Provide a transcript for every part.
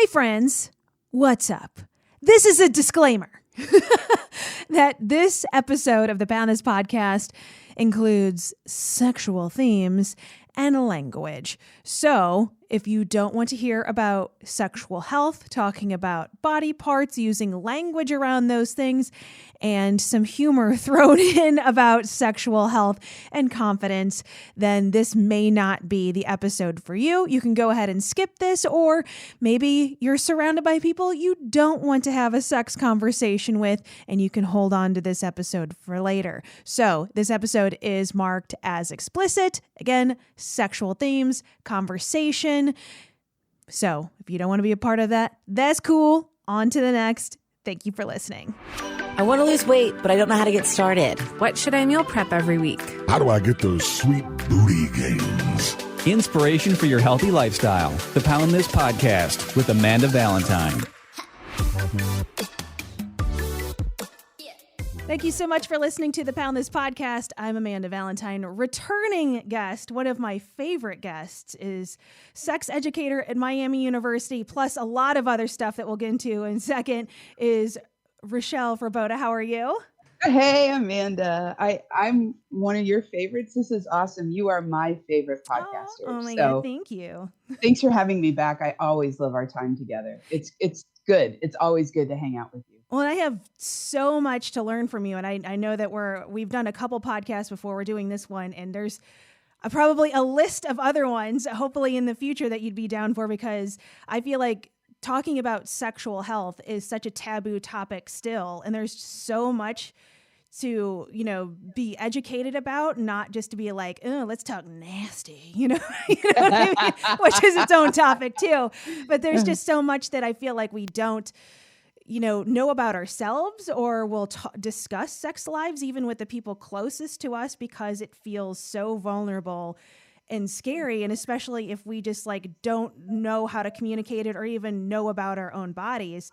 Hey friends, what's up? This is a disclaimer that this episode of the Pound This podcast includes sexual themes and language. So if you don't want to hear about sexual health, talking about body parts, using language around those things, and some humor thrown in about sexual health and confidence, then this may not be the episode for you. You can go ahead and skip this, or maybe you're surrounded by people you don't want to have a sex conversation with, and you can hold on to this episode for later. So this episode is marked as explicit. Again, sexual themes, conversation. So if you don't want to be a part of that, that's cool. On to the next. Thank you for listening. I want to lose weight, but I don't know how to get started. What should I meal prep every week? How do I get those sweet booty gains? Inspiration for your healthy lifestyle. The Pound This Podcast with Amanda Valentine. Thank you so much for listening to the Pound This Podcast. I'm Amanda Valentine. Returning guest, one of my favorite guests, is sex educator at Miami University, plus a lot of other stuff that we'll get into in a second, is Richelle Frabotta. How are you? Hey, Amanda. I'm one of your favorites. This is awesome. You are my favorite podcaster. Oh my God, thank you. Thanks for having me back. I always love our time together. It's good. It's always good to hang out with you. Well, I have so much to learn from you. And I know that we've done a couple podcasts before. We're doing this one, and there's probably a list of other ones, hopefully in the future, that you'd be down for, because I feel like talking about sexual health is such a taboo topic still. And there's so much to, be educated about, not just to be like, oh, let's talk nasty, you know what I mean? Which is its own topic too. But there's just so much that I feel like we don't, know about ourselves, or we'll discuss sex lives even with the people closest to us, because it feels so vulnerable and scary. And especially if we just don't know how to communicate it or even know about our own bodies,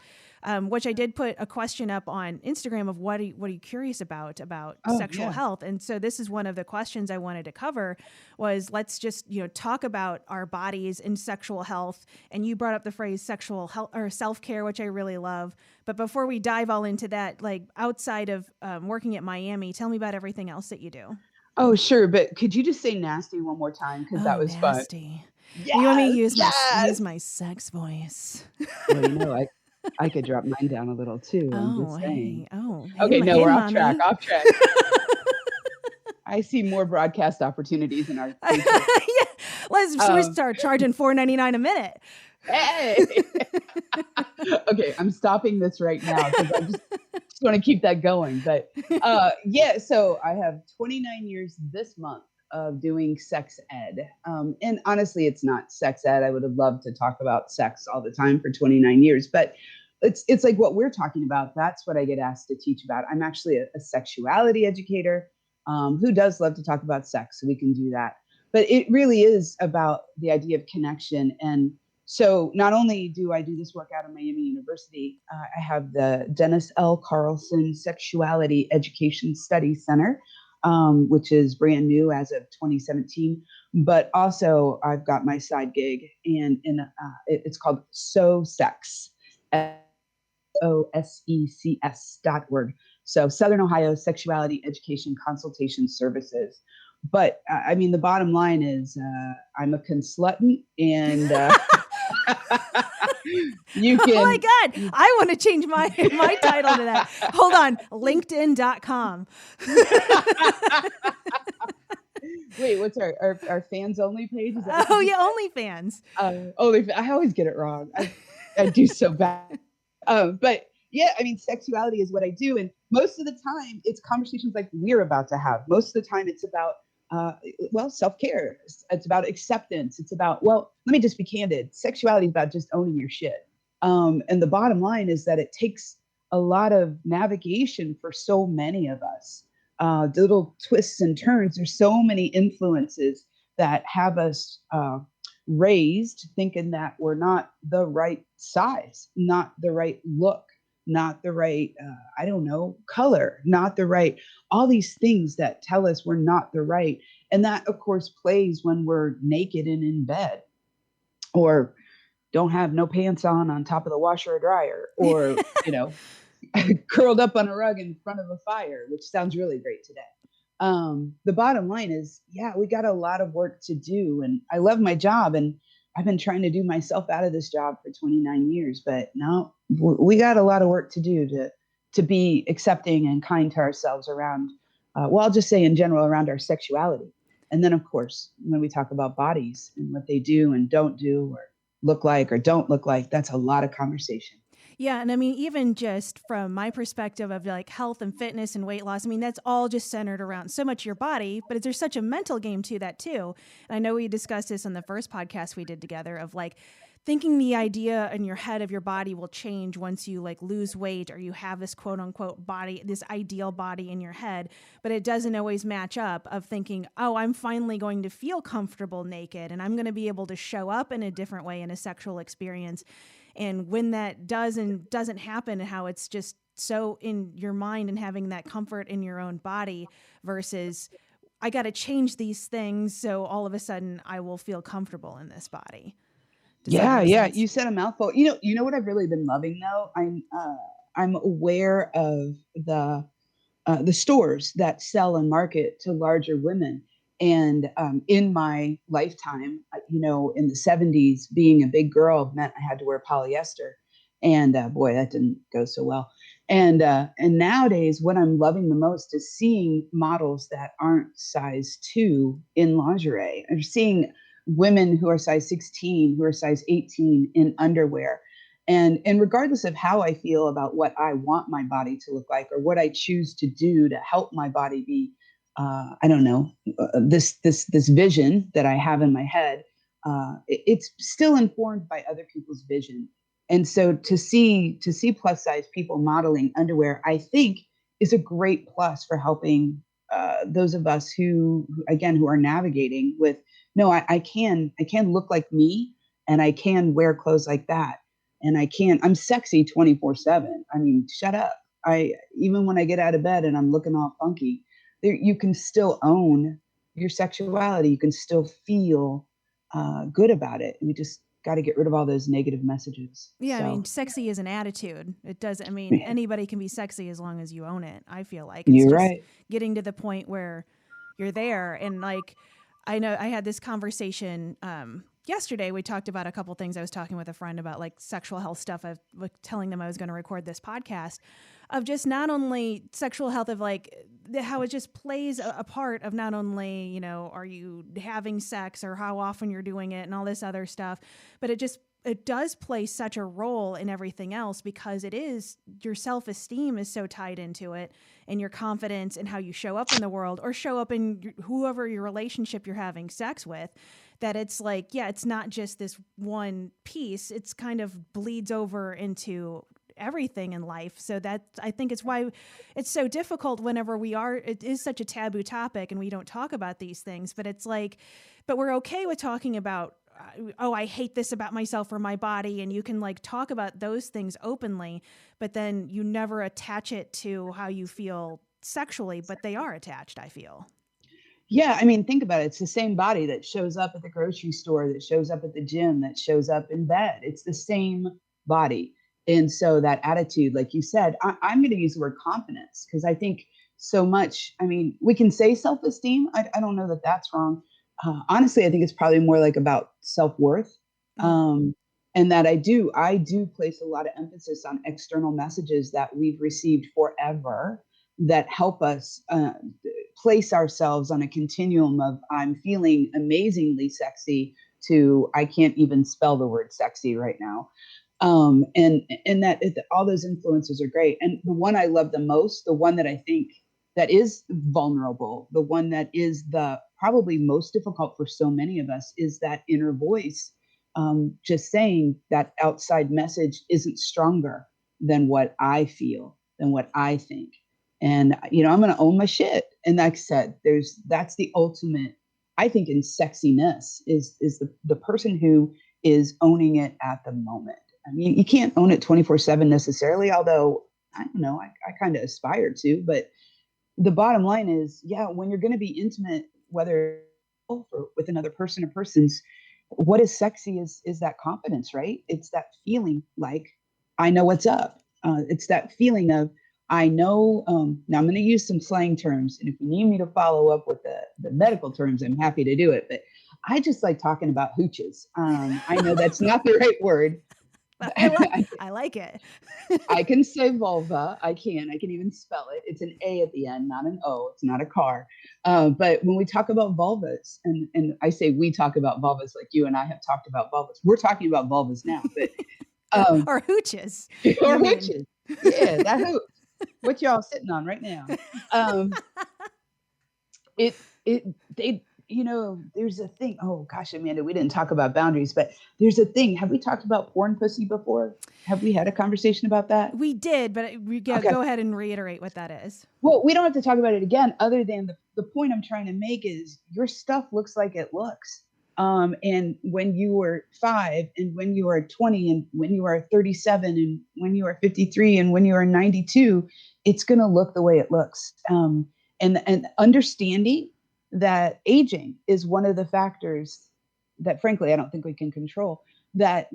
which I did put a question up on Instagram of what are you curious about sexual health. And so this is one of the questions I wanted to cover was, let's just, talk about our bodies and sexual health. And you brought up the phrase sexual health or self-care, which I really love. But before we dive all into that, outside of working at Miami, tell me about everything else that you do. Oh, sure. But could you just say nasty one more time? Because that was nasty. Fun. Yes, you want me to use my sex voice? Well, I could drop mine down a little too. I'm just saying. Okay, hey, we're mommy. off track. I see more broadcast opportunities in our future. Yeah. Let's start charging $4.99 a minute. Hey. Okay, I'm stopping this right now because I just want to keep that going. But so I have 29 years this month of doing sex ed. And honestly, it's not sex ed. I would have loved to talk about sex all the time for 29 years, but it's like what we're talking about. That's what I get asked to teach about. I'm actually a sexuality educator who does love to talk about sex. So we can do that. But it really is about the idea of connection. And so not only do I do this work out of Miami University, I have the Dennis L. Carlson Sexuality Education Studies Center, which is brand new as of 2017. But also I've got my side gig, and it's called SOSECS, SOSECS.org. So Southern Ohio Sexuality Education Consultation Services. But the bottom line is I'm a consultant, and you can. Oh my God, I want to change my title to that. Hold on, LinkedIn.com. Wait, what's our fans only page? Is that OnlyFans. OnlyFans. I always get it wrong. I do so bad. But yeah, sexuality is what I do, and most of the time it's conversations like we're about to have. Most of the time it's about self-care. It's about acceptance. It's about, let me just be candid. Sexuality is about just owning your shit. And the bottom line is that it takes a lot of navigation for so many of us. The little twists and turns. There's so many influences that have us raised thinking that we're not the right size, not the right look, not the right, color, not the right, all these things that tell us we're not the right. And that, of course, plays when we're naked and in bed, or don't have no pants on top of the washer or dryer, or, curled up on a rug in front of a fire, which sounds really great today. The bottom line is, yeah, we got a lot of work to do, and I love my job, and I've been trying to do myself out of this job for 29 years, but no, we got a lot of work to do to be accepting and kind to ourselves around, well, I'll just say in general around our sexuality. And then, of course, when we talk about bodies and what they do and don't do, or look like or don't look like, that's a lot of conversation. Yeah. And I mean, even just from my perspective of like health and fitness and weight loss, I mean, that's all just centered around so much your body, but there's such a mental game to that too. And I know we discussed this on the first podcast we did together of like thinking the idea in your head of your body will change once you like lose weight or you have this quote unquote body, this ideal body in your head, but it doesn't always match up of thinking, oh, I'm finally going to feel comfortable naked and I'm going to be able to show up in a different way in a sexual experience. And when that doesn't happen, how it's just so in your mind and having that comfort in your own body versus I got to change these things so all of a sudden I will feel comfortable in this body. Does that make sense? You said a mouthful. You know what I've really been loving though? I'm aware of the stores that sell and market to larger women. And in my lifetime, in the 70s, being a big girl meant I had to wear polyester. And boy, that didn't go so well. And nowadays, what I'm loving the most is seeing models that aren't size 2 in lingerie. I'm seeing women who are size 16, who are size 18 in underwear. And regardless of how I feel about what I want my body to look like or what I choose to do to help my body be, I don't know, this vision that I have in my head, it's still informed by other people's vision. And so to see plus size people modeling underwear, I think is a great plus for helping those of us who are navigating with, no, I can look like me and I can wear clothes like that. And I'm sexy 24/7. I mean, shut up. Even when I get out of bed and I'm looking all funky, you can still own your sexuality. You can still feel good about it. We just got to get rid of all those negative messages. Yeah, So, I mean, sexy is an attitude. It doesn't, I mean, anybody can be sexy as long as you own it. I feel like it's you're just right. getting to the point where you're there. And like, I know I had this conversation yesterday. We talked about a couple things. I was talking with a friend about like sexual health stuff. I was telling them I was going to record this podcast of just not only sexual health of like how it just plays a part of not only, are you having sex or how often you're doing it and all this other stuff, but it does play such a role in everything else because it is your self-esteem is so tied into it and your confidence and how you show up in the world or show up in whoever your relationship you're having sex with, that it's like, yeah, it's not just this one piece. It's kind of bleeds over into everything in life. So that I think it's why it's so difficult whenever it is such a taboo topic and we don't talk about these things, but it's like, but we're okay with talking about, oh, I hate this about myself or my body. And you can like talk about those things openly, but then you never attach it to how you feel sexually, but they are attached, I feel. Yeah, I mean, think about it. It's the same body that shows up at the grocery store, that shows up at the gym, that shows up in bed. It's the same body. And so that attitude, like you said, I'm going to use the word confidence because I think so much, I mean, we can say self-esteem. I don't know that that's wrong. Honestly, I think it's probably more like about self-worth. And that I do place a lot of emphasis on external messages that we've received forever that help us place ourselves on a continuum of I'm feeling amazingly sexy to I can't even spell the word sexy right now. And that all those influences are great. And the one I love the most, the one that I think that is vulnerable, the one that is the probably most difficult for so many of us is that inner voice. Just saying that outside message isn't stronger than what I feel, than what I think. And, I'm going to own my shit. And like I said, that's the ultimate, I think, in sexiness is the person who is owning it at the moment. I mean, you can't own it 24/7 necessarily, although I don't know, I kind of aspire to, but the bottom line is, yeah, when you're going to be intimate, whether or with another person or persons, what is sexy is that confidence, right? It's that feeling like I know what's up. It's that feeling of I know. Now I'm going to use some slang terms, and if you need me to follow up with the medical terms, I'm happy to do it. But I just like talking about hooches. I know that's not the right word. But I, I like it. I can say vulva. I can. I can even spell it. It's an A at the end, not an O. It's not a car. But when we talk about vulvas, and I say we talk about vulvas like you and I have talked about vulvas, we're talking about vulvas now. But Or hooches. or You mean. hooches. Yeah, that hooch. What y'all sitting on right now? Um, it they there's a thing. Oh gosh, Amanda, we didn't talk about boundaries, but there's a thing. Have we talked about porn pussy before? Have we had a conversation about that? We did, but Okay. go ahead and reiterate what that is. Well, we don't have to talk about it again, other than the point I'm trying to make is your stuff looks like it looks. And when you were 5, and when you were 20, and when you are 37, and when you are 53, and when you are 92, it's going to look the way it looks. And understanding that aging is one of the factors that, frankly, I don't think we can control. That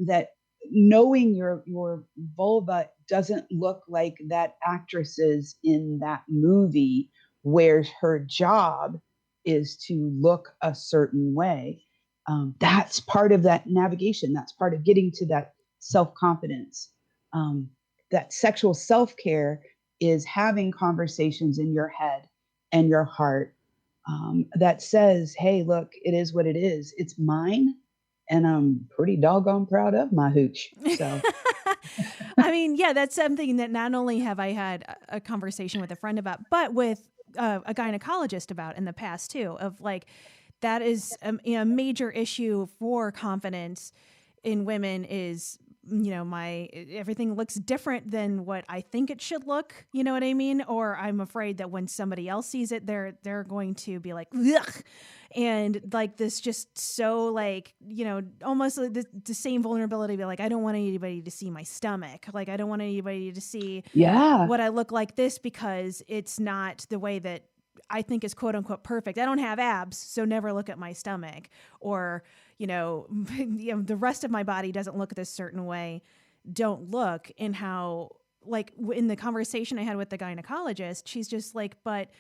knowing your vulva doesn't look like that actress's in that movie where her job is to look a certain way. That's part of that navigation. That's part of getting to that self-confidence. That sexual self-care is having conversations in your head and your heart that says, hey, look, it is what it is. It's mine. And I'm pretty doggone proud of my hooch. So I mean, yeah, that's something that not only have I had a conversation with a friend about, but with a gynecologist about in the past too, of like, that is a major issue for confidence in women is, everything looks different than what I think it should look. You know what I mean? Or I'm afraid that when somebody else sees it, they're going to be like, ugh. And like this just so like, almost like the same vulnerability, be like, I don't want anybody to see my stomach. Like, I don't want anybody to see yeah, what I look like this, because it's not the way that I think is quote unquote perfect. I don't have abs, so never look at my stomach. Or, the rest of my body doesn't look this certain way. Don't look. And how, like in the conversation I had with the gynecologist, she's just like, but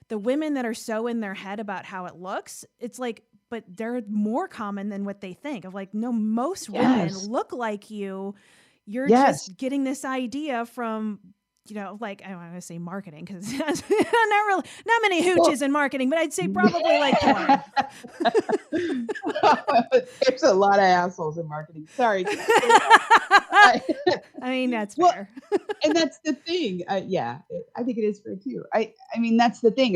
the women that are so in their head about how it looks, it's like, but they're more common than what they think. Of like, no, most women look like you. You're just getting this idea from, like, I want to say marketing, because not many hooches in marketing, but I'd say probably like porn. There's a lot of assholes in marketing. Sorry. I mean, that's fair. And that's the thing. Yeah, I think it is fair too. I mean, that's the thing.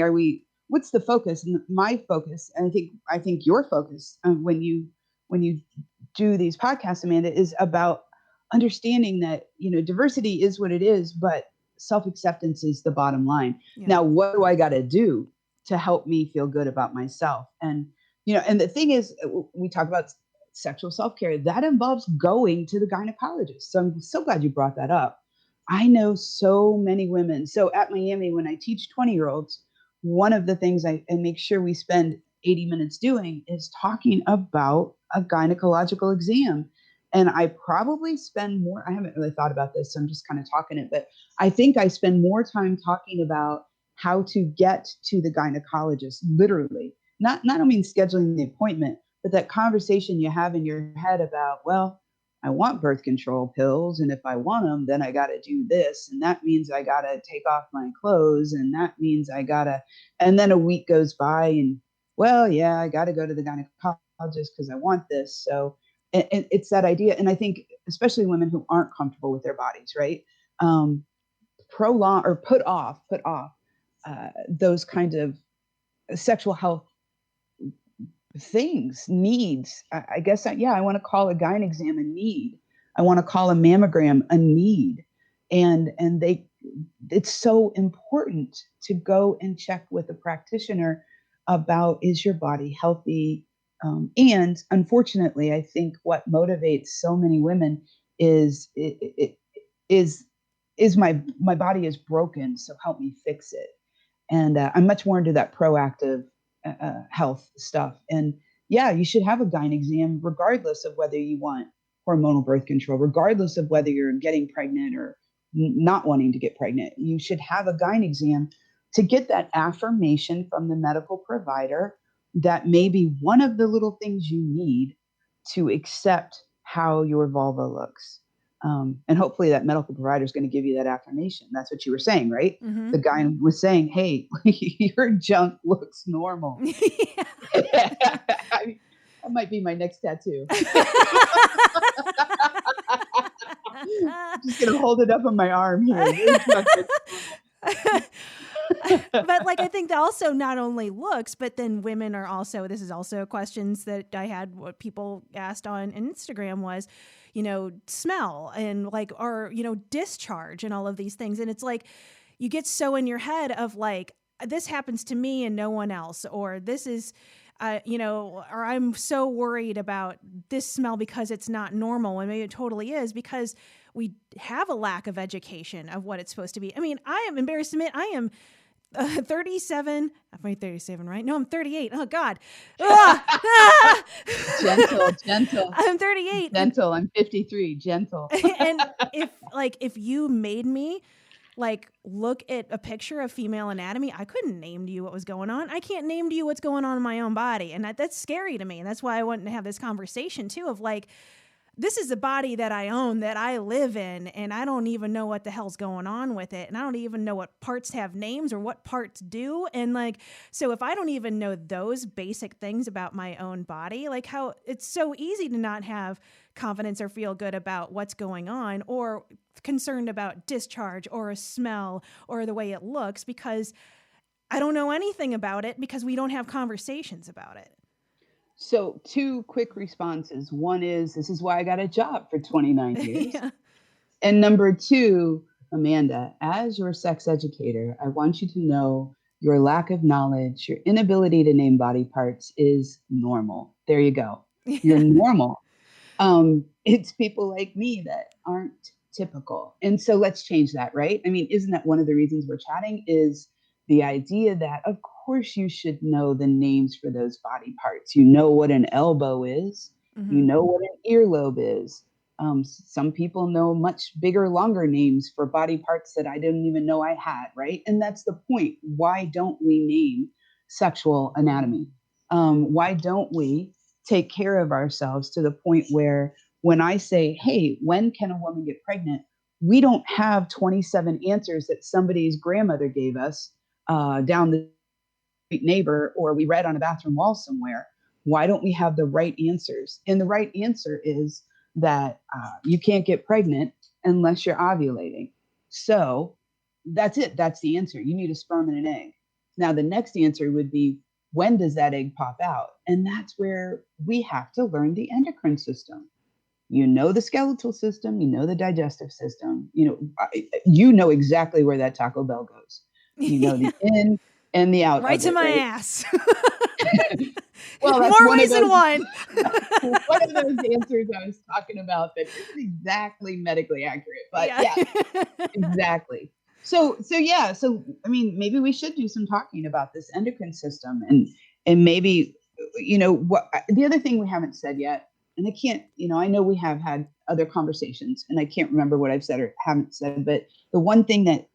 What's the focus? And my focus, and I think your focus when you do these podcasts, Amanda, is about understanding that, diversity is what it is, but self-acceptance is the bottom line. Yeah. Now, what do I got to do to help me feel good about myself? And, and the thing is, we talk about sexual self-care, that involves going to the gynecologist. So I'm so glad you brought that up. I know so many women. So at Miami, when I teach 20-year-olds, one of the things I make sure we spend 80 minutes doing is talking about a gynecological exam. And I probably spend more, I haven't really thought about this, so I'm just kind of talking it, but I think I spend more time talking about how to get to the gynecologist, literally. Not only scheduling the appointment, but that conversation you have in your head about, well, I want birth control pills, and if I want them, then I got to do this, and that means I got to take off my clothes, and that means I got to, and then a week goes by, and well, yeah, I got to go to the gynecologist because I want this. So it's that idea. And I think especially women who aren't comfortable with their bodies, right? Prolong or put off those kinds of sexual health things, needs. I guess, I want to call a gyne exam a need. I want to call a mammogram a need. And it's so important to go and check with a practitioner about, is your body healthy? And unfortunately, I think what motivates so many women is my body is broken, so help me fix it. And I'm much more into that proactive health stuff. And yeah, you should have a gyne exam regardless of whether you want hormonal birth control, regardless of whether you're getting pregnant or not wanting to get pregnant. You should have a gyne exam to get that affirmation from the medical provider that maybe one of the little things you need to accept how your vulva looks. And hopefully that medical provider is going to give you that affirmation. That's what you were saying, right? Mm-hmm. The guy was saying, hey, your junk looks normal. That might be my next tattoo. I'm just going to hold it up on my arm here. But like, I think that also not only looks, but then women are also, this is also questions that I had, what people asked on Instagram was, smell and like, or, discharge and all of these things. And it's like, you get so in your head of like, this happens to me and no one else, or this is, or I'm so worried about this smell because it's not normal. And maybe it totally is, because we have a lack of education of what it's supposed to be. I mean, I am embarrassed to admit I am 37. I'm 37, right? No, I'm 38. Oh God. Gentle. I'm 38. Gentle. I'm 53. Gentle. And if you made me like look at a picture of female anatomy, I couldn't name to you what was going on. I can't name to you what's going on in my own body. And that's scary to me. And that's why I wanted to have this conversation too, of like, this is a body that I own, that I live in, and I don't even know what the hell's going on with it. And I don't even know what parts have names or what parts do. And like, so if I don't even know those basic things about my own body, like how it's so easy to not have confidence or feel good about what's going on, or concerned about discharge or a smell or the way it looks, because I don't know anything about it, because we don't have conversations about it. So 2 quick responses. One is, this is why I got a job for 29 years. Yeah. And number 2, Amanda, as your sex educator, I want you to know your lack of knowledge, your inability to name body parts is normal. There you go. You're normal. It's people like me that aren't typical. And so let's change that, right? I mean, isn't that one of the reasons we're chatting, is the idea that, of course, you should know the names for those body parts. You know what an elbow is. Mm-hmm. You know what an earlobe is. Some people know much bigger, longer names for body parts that I didn't even know I had, right? And that's the point. Why don't we name sexual anatomy? Why don't we take care of ourselves to the point where when I say, hey, when can a woman get pregnant? We don't have 27 answers that somebody's grandmother gave us down the street neighbor, or we read on a bathroom wall somewhere. Why don't we have the right answers? And the right answer is that you can't get pregnant unless you're ovulating. So that's it. That's the answer. You need a sperm and an egg. Now, the next answer would be, when does that egg pop out? And that's where we have to learn the endocrine system. You know the skeletal system, you know the digestive system, you know exactly where that Taco Bell goes. You know the in and the out. Right to my ass. Well, that's more ways than one. One of those answers I was talking about that isn't exactly medically accurate, but yeah exactly. So I mean, maybe we should do some talking about this endocrine system, and maybe, what the other thing we haven't said yet, and I can't, I know we have had other conversations and I can't remember what I've said or haven't said, but the one thing that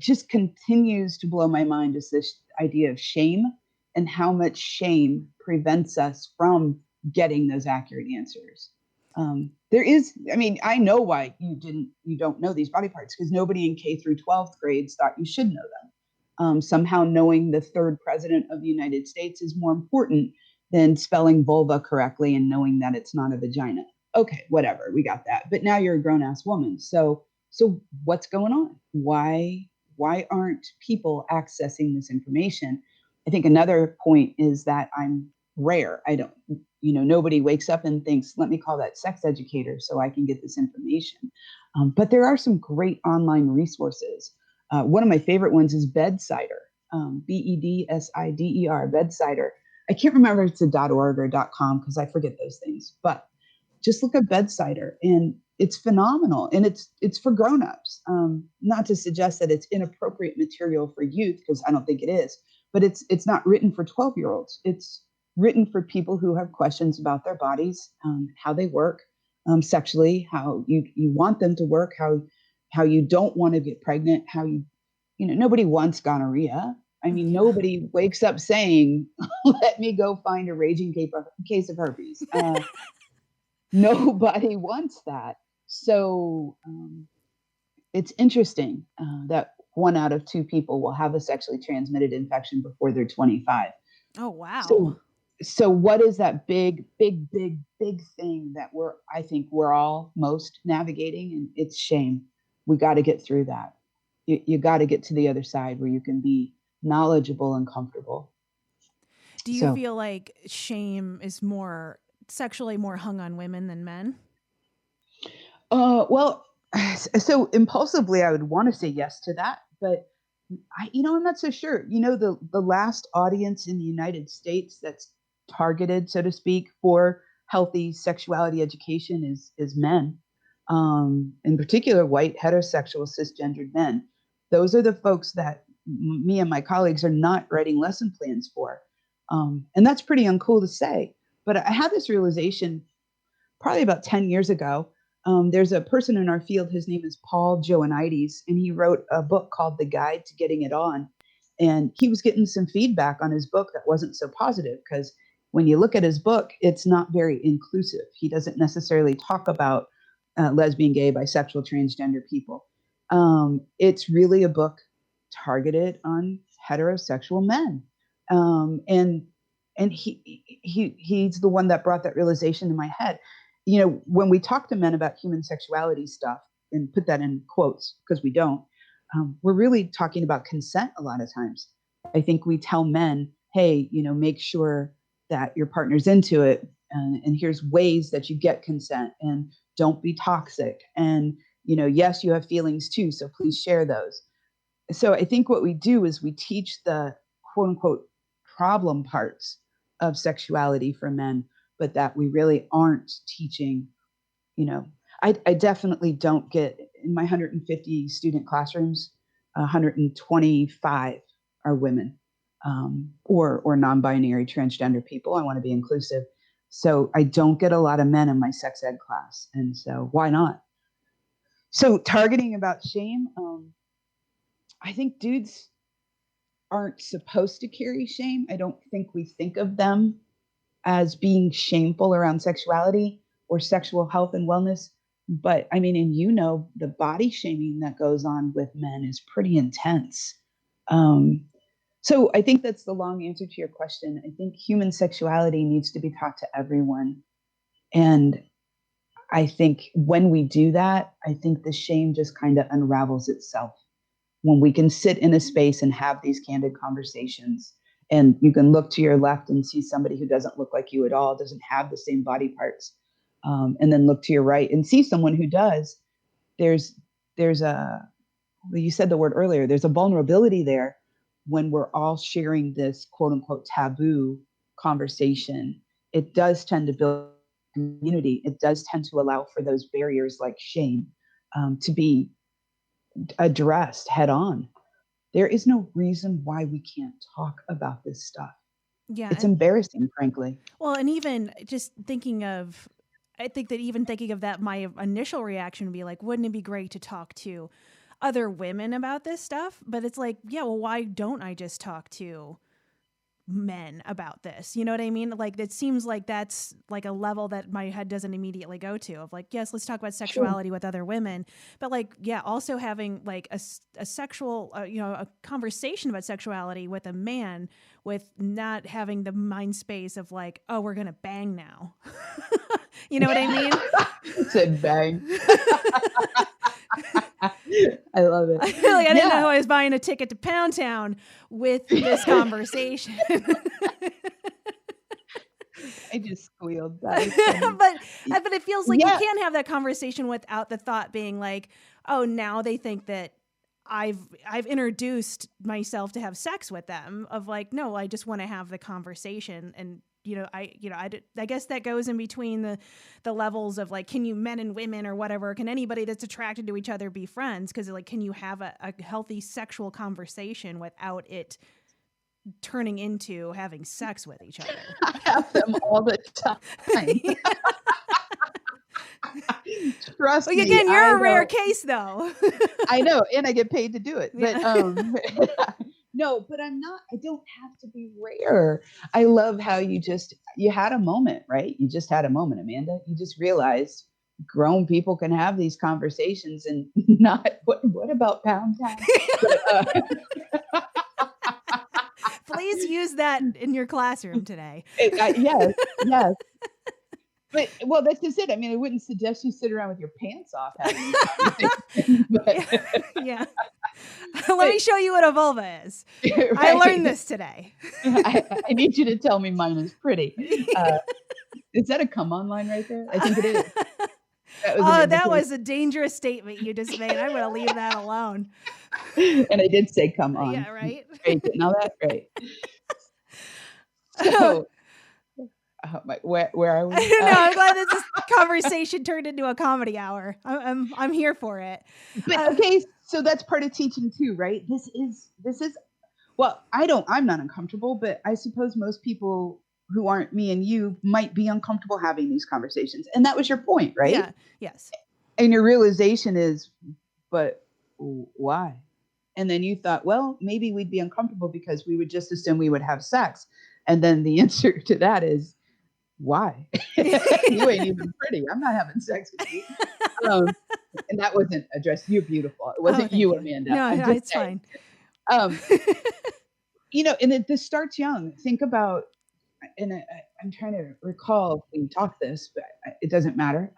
just continues to blow my mind is this idea of shame, and how much shame prevents us from getting those accurate answers. I know why you don't know these body parts, because nobody in K through 12th grades thought you should know them. Somehow knowing the 3rd president of the United States is more important than spelling vulva correctly and knowing that it's not a vagina. Okay, whatever, we got that. But now you're a grown-ass woman. So what's going on? Why aren't people accessing this information? I think another point is that I'm rare. I don't, nobody wakes up and thinks, let me call that sex educator so I can get this information. But there are some great online resources. One of my favorite ones is Bedsider, Bedsider, Bedsider. I can't remember if it's a .org or .com, because I forget those things, but just look at Bedsider, and it's phenomenal. And it's for grownups. Not to suggest that it's inappropriate material for youth, because I don't think it is, but it's not written for 12-year-olds. It's written for people who have questions about their bodies, how they work sexually, how you want them to work, how you don't want to get pregnant, how nobody wants gonorrhea. I mean, nobody wakes up saying, let me go find a raging case of herpes. Nobody wants that. So it's interesting that 1 out of 2 people will have a sexually transmitted infection before they're 25. Oh, wow. So what is that big thing that I think we're all most navigating? And it's shame. We got to get through that. You got to get to the other side where you can be knowledgeable and comfortable. Do you feel like shame is sexually more hung on women than men? Well, so impulsively, I would want to say yes to that, but I'm not so sure. The last audience in the United States that's targeted, so to speak, for healthy sexuality education is men, in particular, white, heterosexual, cisgendered men. Those are the folks that me and my colleagues are not writing lesson plans for. And that's pretty uncool to say. But I had this realization probably about 10 years ago. There's a person in our field, his name is Paul Joannides, and he wrote a book called The Guide to Getting It On. And he was getting some feedback on his book that wasn't so positive, because when you look at his book, it's not very inclusive. He doesn't necessarily talk about lesbian, gay, bisexual, transgender people. It's really a book targeted on heterosexual men. And he's the one that brought that realization to my head. When we talk to men about human sexuality stuff, and put that in quotes because we don't, we're really talking about consent a lot of times. I think we tell men, hey, make sure that your partner's into it. And here's ways that you get consent, and don't be toxic. And, yes, you have feelings too, so please share those. So I think what we do is we teach the quote unquote problem parts of sexuality for men, but that we really aren't teaching. I definitely don't get, in my 150 student classrooms, 125 are women, or non-binary transgender people. I want to be inclusive. So I don't get a lot of men in my sex ed class. And so why not? So targeting about shame, I think dudes aren't supposed to carry shame. I don't think we think of them as being shameful around sexuality or sexual health and wellness. But I mean, and the body shaming that goes on with men is pretty intense. So I think that's the long answer to your question. I think human sexuality needs to be taught to everyone. And I think when we do that, I think the shame just kind of unravels itself. When we can sit in a space and have these candid conversations, and you can look to your left and see somebody who doesn't look like you at all, doesn't have the same body parts, and then look to your right and see someone who does. There's you said the word earlier, there's a vulnerability there when we're all sharing this quote unquote taboo conversation. It does tend to build community. It does tend to allow for those barriers like shame to be addressed head on. There is no reason why we can't talk about this stuff. Yeah. It's embarrassing, frankly. Well, and even just thinking of that, my initial reaction would be like, wouldn't it be great to talk to other women about this stuff? But it's like, yeah, well, why don't I just talk to men about this? You know what I mean? Like, it seems like that's like a level that my head doesn't immediately go to, of like, yes, let's talk about sexuality with other women, but like, yeah, also having like a sexual, a conversation about sexuality with a man, with not having the mind space of like, oh, we're gonna bang now. You know what I mean? Said bang. I love it. I didn't know I was buying a ticket to Pound Town with this conversation. I just squealed. But it feels like you can't have that conversation without the thought being like, oh, now they think that I've introduced myself to have sex with them. Of like, no, I just want to have the conversation. And I guess that goes in between the levels of like, can you, men and women or whatever, can anybody that's attracted to each other be friends? Because like, can you have a healthy sexual conversation without it turning into having sex with each other. I have them all the time. Trust Well, me. again, you're I a rare know. case, though. I know, and I get paid to do it. But Yeah. no, but I don't have to be rare. I love how you had a moment, right? You just had a moment, Amanda. You just realized grown people can have these conversations and not what about Pound Town? But, Please use that in your classroom today. yes. But well, that's just it. I mean, I wouldn't suggest you sit around with your pants off having these conversations. Yeah. Let me show you what a vulva is. Right. I learned this today. I need you to tell me mine is pretty. Is that a come on line right there? I think it is. That was a dangerous statement you just made. I'm going to leave that alone. And I did say come on. Yeah, right. Right, getting all that right. So, where are we? No, I'm glad that this conversation turned into a comedy hour. I'm here for it. But okay, so that's part of teaching too, right? This is well, I'm not uncomfortable, but I suppose most people who aren't me and you might be uncomfortable having these conversations. And that was your point, right? Yeah. Yes. And your realization is, but why? And then you thought, well, maybe we'd be uncomfortable because we would just assume we would have sex. And then the answer to that is, why? You ain't even pretty. I'm not having sex with you. And that wasn't addressed. You're beautiful. It wasn't you, Amanda. No, it's fine. And this starts young. Think about, and I'm trying to recall if we talked this, but it doesn't matter.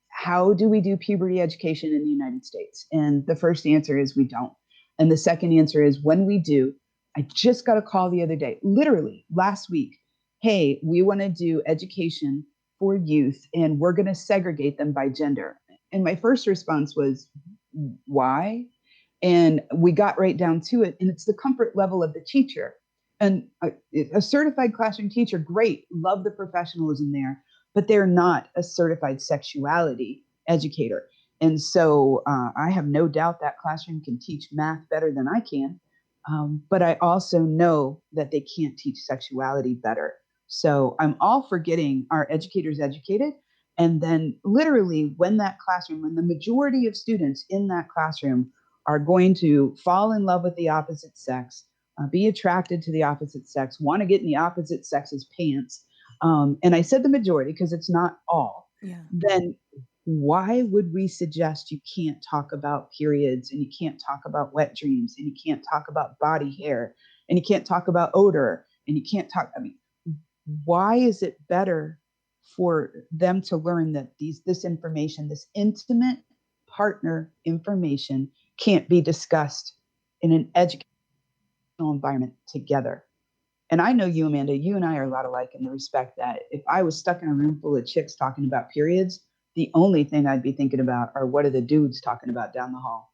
How do we do puberty education in the United States? And the first answer is we don't. And the second answer is when we do, I just got a call the other day, literally last week. Hey, we want to do education for youth and we're going to segregate them by gender. And my first response was, why? And we got right down to it. And it's the comfort level of the teacher. And a certified classroom teacher, great, love the professionalism there, but they're not a certified sexuality educator. And so I have no doubt that classroom can teach math better than I can. But I also know that they can't teach sexuality better. So I'm all for getting our educators educated. And then literally when the majority of students in that classroom are going to fall in love with the opposite sex, be attracted to the opposite sex, want to get in the opposite sex's pants. And I said the majority because it's not all. Yeah. Then why would we suggest you can't talk about periods and you can't talk about wet dreams and you can't talk about body hair and you can't talk about odor and you can't talk, why is it better for them to learn that this information, this intimate partner information can't be discussed in an educational environment together? And I know you, Amanda, you and I are a lot alike in the respect that if I was stuck in a room full of chicks talking about periods, the only thing I'd be thinking about are what are the dudes talking about down the hall.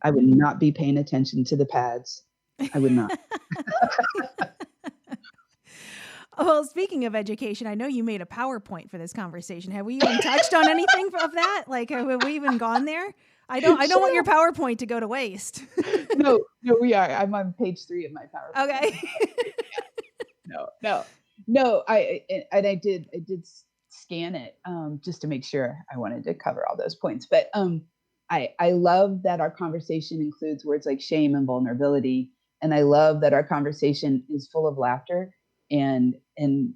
I would not be paying attention to the pads. I would not. Well, speaking of education, I know you made a PowerPoint for this conversation. Have we even touched on anything of that? Like, have we even gone there? I don't want your PowerPoint to go to waste. No, we are. I'm on page 3 of my PowerPoint. Okay. No. I did scan it just to make sure I wanted to cover all those points. But I love that our conversation includes words like shame and vulnerability. And I love that our conversation is full of laughter and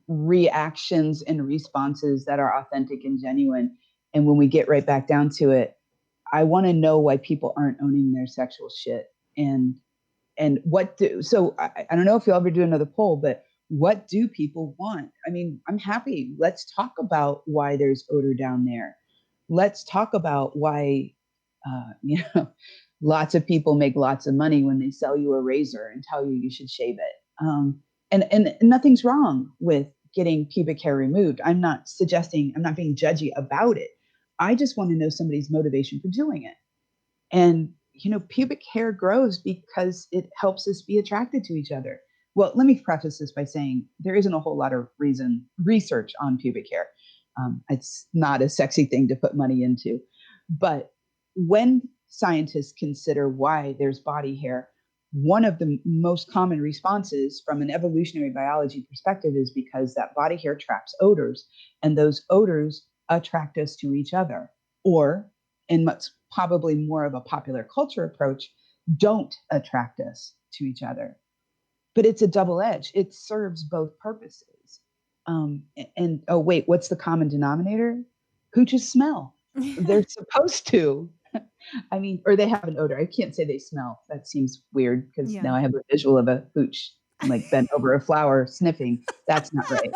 reactions and responses that are authentic and genuine. And when we get right back down to it, I want to know why people aren't owning their sexual shit and so I don't know if you'll ever do another poll, but what do people want? I mean, I'm happy. Let's talk about why there's odor down there. Let's talk about why, lots of people make lots of money when they sell you a razor and tell you should shave it. And nothing's wrong with getting pubic hair removed. I'm not being judgy about it. I just want to know somebody's motivation for doing it. And, pubic hair grows because it helps us be attracted to each other. Well, let me preface this by saying there isn't a whole lot of research on pubic hair. It's not a sexy thing to put money into. But when scientists consider why there's body hair, one of the most common responses from an evolutionary biology perspective is because that body hair traps odors, and those odors attract us to each other. Or, in what's probably more of a popular culture approach, don't attract us to each other. But it's a double edge. It serves both purposes. And oh, wait, what's the common denominator? Hooches smell. They're supposed to. I mean, or they have an odor. I can't say they smell. That seems weird because Yeah. now I have a visual of a hooch like bent over a flower sniffing. That's not right.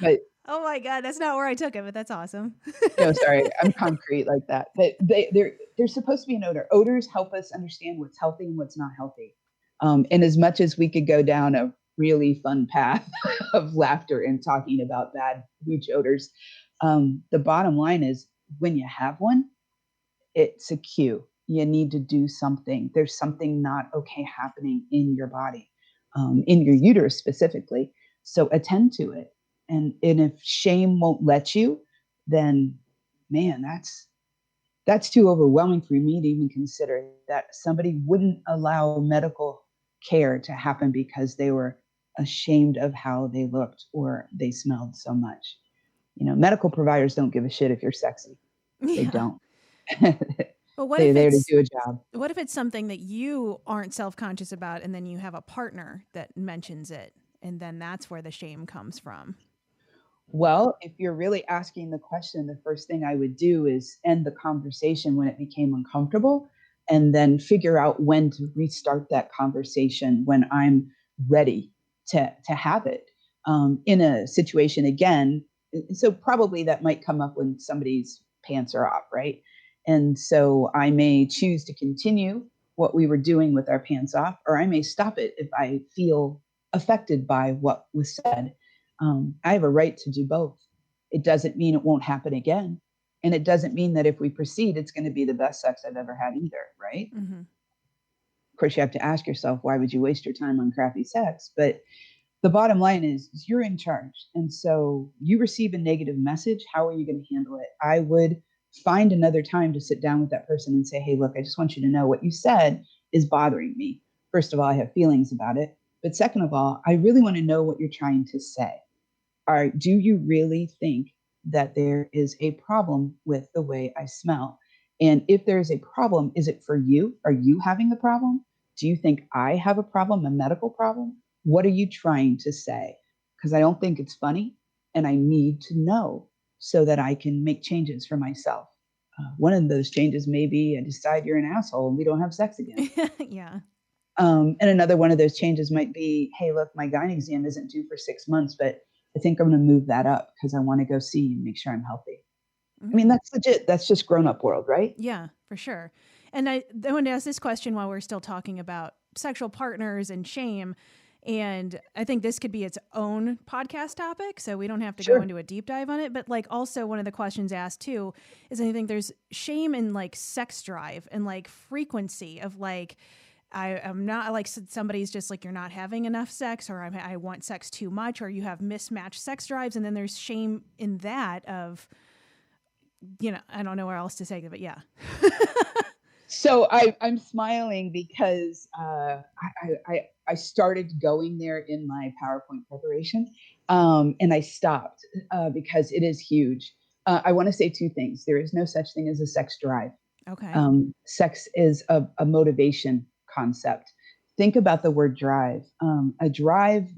But Oh my God, that's not where I took it, but that's awesome. no, sorry, I'm concrete like that. But they're supposed to be an odor. Odors help us understand what's healthy and what's not healthy. And as much as we could go down a really fun path of laughter and talking about bad hooch odors, the bottom line is when you have one, it's a cue. You need to do something. There's something not okay happening in your body, in your uterus specifically. So attend to it. And if shame won't let you, then man, that's too overwhelming for me to even consider that somebody wouldn't allow medical care to happen because they were ashamed of how they looked or they smelled so much. Medical providers don't give a shit if you're sexy. They Yeah. don't. But what They're if there to it's do a job. what if it's something that you aren't self-conscious about and then you have a partner that mentions it and then that's where the shame comes from? Well, if you're really asking the question, the first thing I would do is end the conversation when it became uncomfortable and then figure out when to restart that conversation when I'm ready to have it in a situation again. So probably that might come up when somebody's pants are off, right? And so I may choose to continue what we were doing with our pants off, or I may stop it if I feel affected by what was said. I have a right to do both. It doesn't mean it won't happen again. And it doesn't mean that if we proceed, it's going to be the best sex I've ever had either, right? Mm-hmm. Of course, you have to ask yourself, why would you waste your time on crappy sex? But the bottom line is you're in charge. And so you receive a negative message. How are you going to handle it? I would find another time to sit down with that person and say, hey, look, I just want you to know what you said is bothering me. First of all, I have feelings about it. But second of all, I really want to know what you're trying to say. Do you really think that there is a problem with the way I smell? And if there is a problem, is it for you? Are you having the problem? Do you think I have a problem, a medical problem? What are you trying to say? Because I don't think it's funny and I need to know so that I can make changes for myself. One of those changes may be I decide you're an asshole and we don't have sex again. Yeah. And another one of those changes might be, hey, look, my gyne exam isn't due for 6 months, but I think I'm going to move that up because I want to go see and make sure I'm healthy. I mean, that's legit. That's just grown up world, right? Yeah, for sure. And I wanted to ask this question while we're still talking about sexual partners and shame. And I think this could be its own podcast topic, so we don't have to go into a deep dive on it. But like also one of the questions asked too is I think there's shame in like sex drive and like frequency of like, I'm not like somebody's just like, you're not having enough sex or I want sex too much or you have mismatched sex drives. And then there's shame in that of, I don't know where else to say it, but yeah. So I'm smiling because I started going there in my PowerPoint preparation and I stopped because it is huge. I want to say two things. There is no such thing as a sex drive. Okay. Sex is a motivation concept. Think about the word drive. A drive,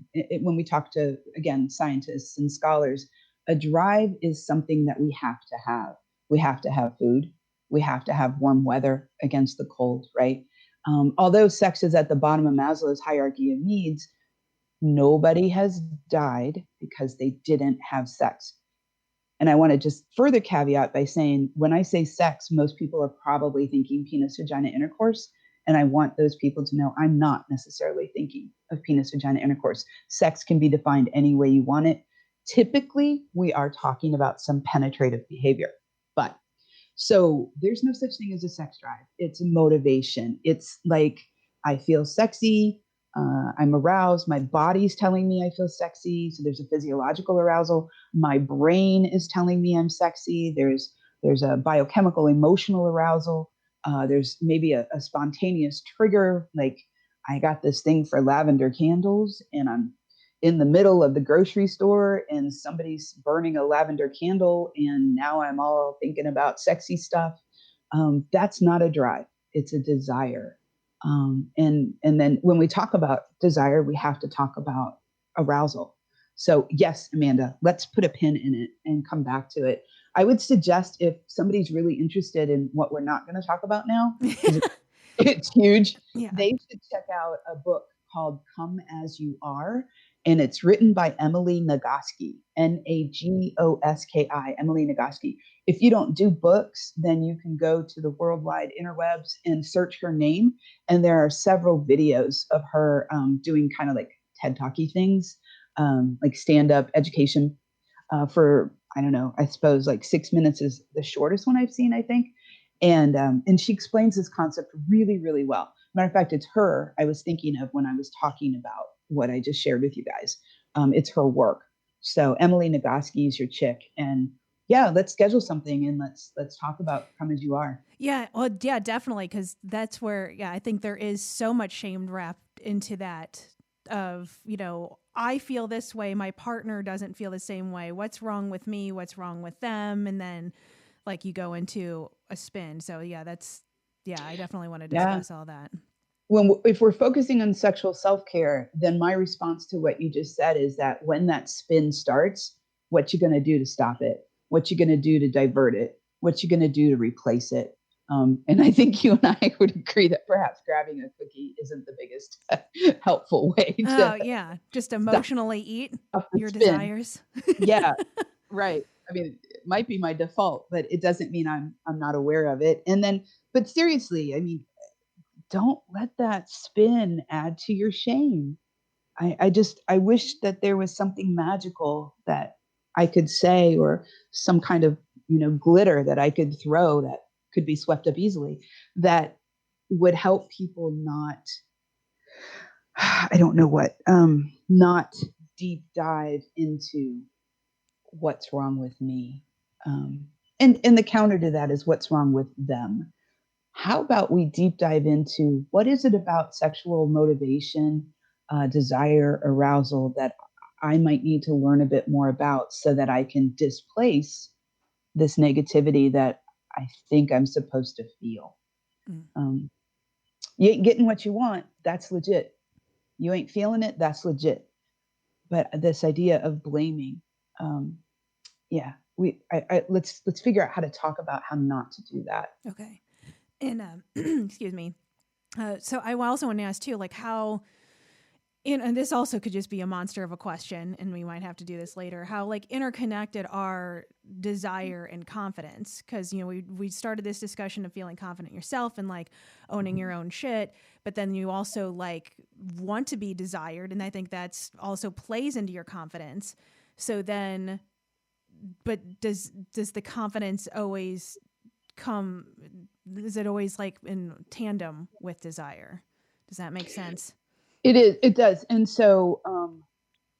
when we talk to, again, scientists and scholars, a drive is something that we have to have. We have to have food. We have to have warm weather against the cold, right? Although sex is at the bottom of Maslow's hierarchy of needs, nobody has died because they didn't have sex. And I want to just further caveat by saying, when I say sex, most people are probably thinking penis vagina intercourse. And I want those people to know I'm not necessarily thinking of penis vagina intercourse. Sex can be defined any way you want it. Typically, we are talking about some penetrative behavior. But so there's no such thing as a sex drive. It's a motivation. It's like, I feel sexy. I'm aroused. My body's telling me I feel sexy. So there's a physiological arousal. My brain is telling me I'm sexy. There's a biochemical emotional arousal. There's maybe a spontaneous trigger, like I got this thing for lavender candles, and I'm in the middle of the grocery store and somebody's burning a lavender candle, and now I'm all thinking about sexy stuff. That's not a drive, it's a desire. And then when we talk about desire, we have to talk about arousal. So yes, Amanda, let's put a pin in it and come back to it. I would suggest, if somebody's really interested in what we're not going to talk about now, because it's huge, Yeah. they should check out a book called Come As You Are. And it's written by Emily Nagoski, Nagoski, Emily Nagoski. If you don't do books, then you can go to the worldwide interwebs and search her name. And there are several videos of her doing kind of like TED Talky things, like stand-up education for, I don't know, I suppose like 6 minutes is the shortest one I've seen, I think. And she explains this concept really, really well. Matter of fact, it's her I was thinking of when I was talking about what I just shared with you guys. It's her work. So Emily Nagoski is your chick, and yeah, let's schedule something and let's talk about Come As You Are. Yeah, well, yeah, definitely, because that's where, yeah, I think there is so much shame wrapped into that of, I feel this way, my partner doesn't feel the same way. What's wrong with me? What's wrong with them? And then, like, you go into a spin. So, yeah, I definitely want to discuss all that. If we're focusing on sexual self-care, then my response to what you just said is that when that spin starts, what you going to do to stop it? What you going to do to divert it? What you going to do to replace it? And I think you and I would agree that perhaps grabbing a cookie isn't the biggest helpful way to just emotionally eat your spin. desires. Yeah, right. I mean, it might be my default, but it doesn't mean I'm not aware of it. And then, but seriously, I mean, don't let that spin add to your shame. I wish that there was something magical that I could say, or some kind of, glitter that I could throw that could be swept up easily, that would help people not, I don't know what, not deep dive into what's wrong with me. And the counter to that is what's wrong with them. How about we deep dive into what is it about sexual motivation, desire, arousal that I might need to learn a bit more about so that I can displace this negativity that I think I'm supposed to feel. You ain't getting what you want. That's legit. You ain't feeling it. That's legit. But this idea of blaming, let's figure out how to talk about how not to do that. Okay. And excuse me. So I also want to ask too, like how, and this also could just be a monster of a question, and we might have to do this later. How like interconnected are desire and confidence? Because we started this discussion of feeling confident in yourself and like owning your own shit, but then you also like want to be desired, and I think that's also plays into your confidence. So then, but does the confidence always come? Is it always like in tandem with desire? Does that make sense? It does. And so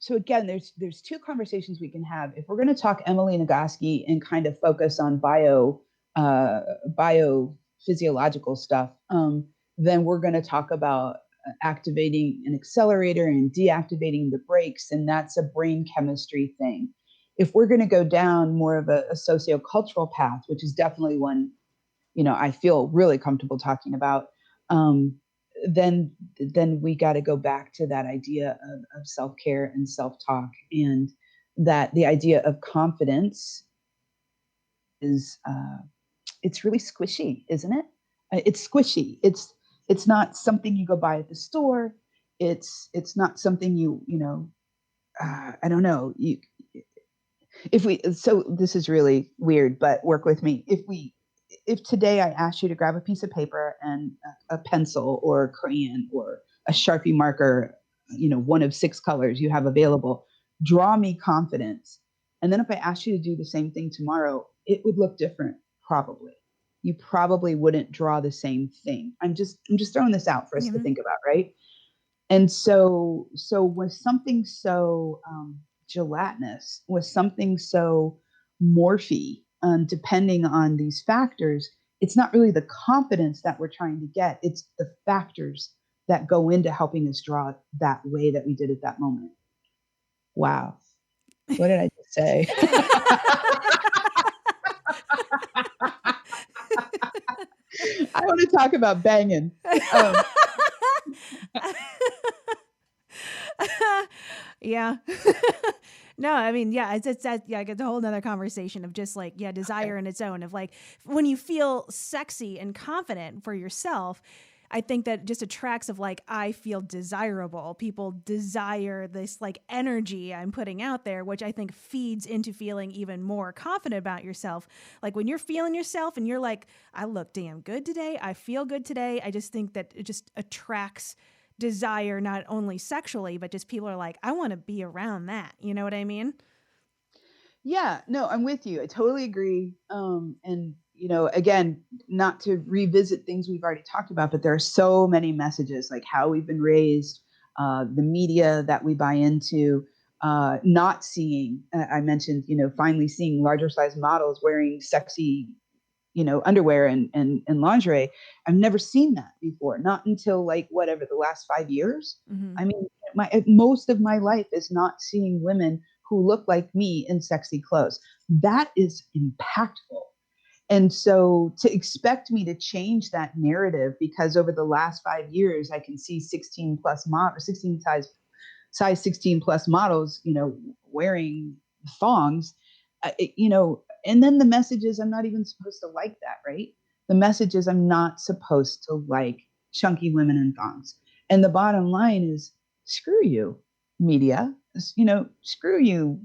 again, there's two conversations we can have. If we're going to talk Emily Nagoski and kind of focus on biophysiological stuff, then we're going to talk about activating an accelerator and deactivating the brakes, and that's a brain chemistry thing. If we're going to go down more of a sociocultural path, which is definitely one, I feel really comfortable talking about, then we got to go back to that idea of self-care and self-talk, and that the idea of confidence is it's really squishy, isn't it? It's squishy. It's not something you go buy at the store. It's not something I don't know. So this is really weird, but work with me. If today I asked you to grab a piece of paper and a pencil or a crayon or a Sharpie marker, one of 6 colors you have available, draw me confidence. And then if I asked you to do the same thing tomorrow, it would look different, probably. You probably wouldn't draw the same thing. I'm just throwing this out for us to think about, right? And so with something so gelatinous, with something so morphy, depending on these factors, it's not really the confidence that we're trying to get. It's the factors that go into helping us draw that way that we did at that moment. Wow. What did I just say? I want to talk about banging. Yeah. No, I mean, yeah, it's that, yeah, it's a whole nother conversation of just like, yeah, desire in its own, of like, when you feel sexy and confident for yourself, I think that just attracts of like, I feel desirable. People desire this like energy I'm putting out there, which I think feeds into feeling even more confident about yourself. Like when you're feeling yourself and you're like, I look damn good today, I feel good today. I just think that it just attracts desire, not only sexually, but just people are like, I want to be around that. You know what I mean? Yeah, no, I'm with you. I totally agree. And again, not to revisit things we've already talked about, but there are so many messages, like how we've been raised, the media that we buy into, not seeing. I mentioned, finally seeing larger size models wearing sexy, underwear and lingerie. I've never seen that before. Not until like whatever the last 5 years. Mm-hmm. I mean, most of my life is not seeing women who look like me in sexy clothes. That is impactful. And so to expect me to change that narrative because over the last 5 years, I can see 16 plus model, 16 size 16 plus models, wearing thongs, and then the message is I'm not even supposed to like that, right? The message is I'm not supposed to like chunky women in thongs. And the bottom line is screw you, media, screw you,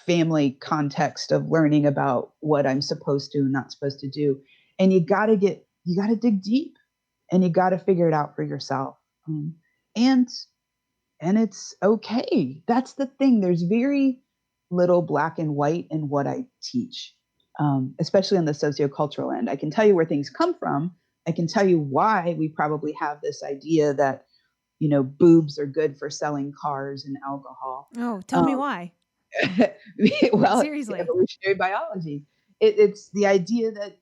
family context of learning about what I'm supposed to and not supposed to do. And you got to dig deep and you got to figure it out for yourself. And it's okay. That's the thing. There's very little black and white in what I teach, especially on the sociocultural end. I can tell you where things come from. I can tell you why we probably have this idea that, boobs are good for selling cars and alcohol. Oh, tell me why. Well, Seriously. evolutionary biology. It's the idea that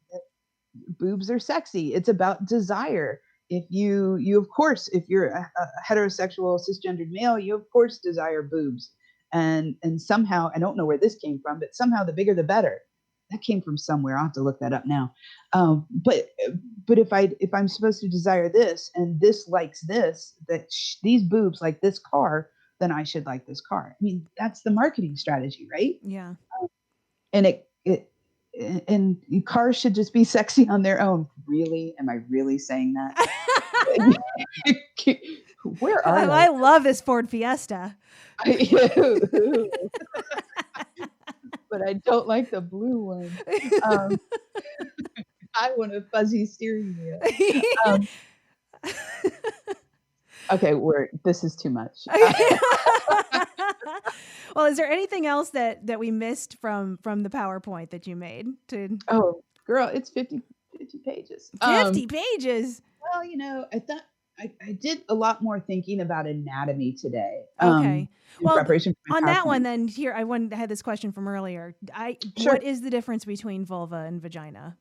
boobs are sexy. It's about desire. If you of course, if you're a heterosexual cisgendered male, you of course desire boobs. And somehow, I don't know where this came from, but somehow the bigger the better. That came from somewhere. I'll have to look that up now. But if I'm supposed to desire this and this likes this, these boobs like this car, then I should like this car. I mean, that's the marketing strategy, right? Yeah. And and cars should just be sexy on their own. Really? Am I really saying that? Where are I love this Ford Fiesta. But I don't like the blue one. I want a fuzzy steering wheel. Okay, this is too much. Well, is there anything else that we missed from the PowerPoint that you made? Oh, girl, it's 50 pages. 50 pages. Well, I thought I did a lot more thinking about anatomy today. Okay. In preparation for my on that PowerPoint. one, then here I had this question from earlier. Sure. What is the difference between vulva and vagina?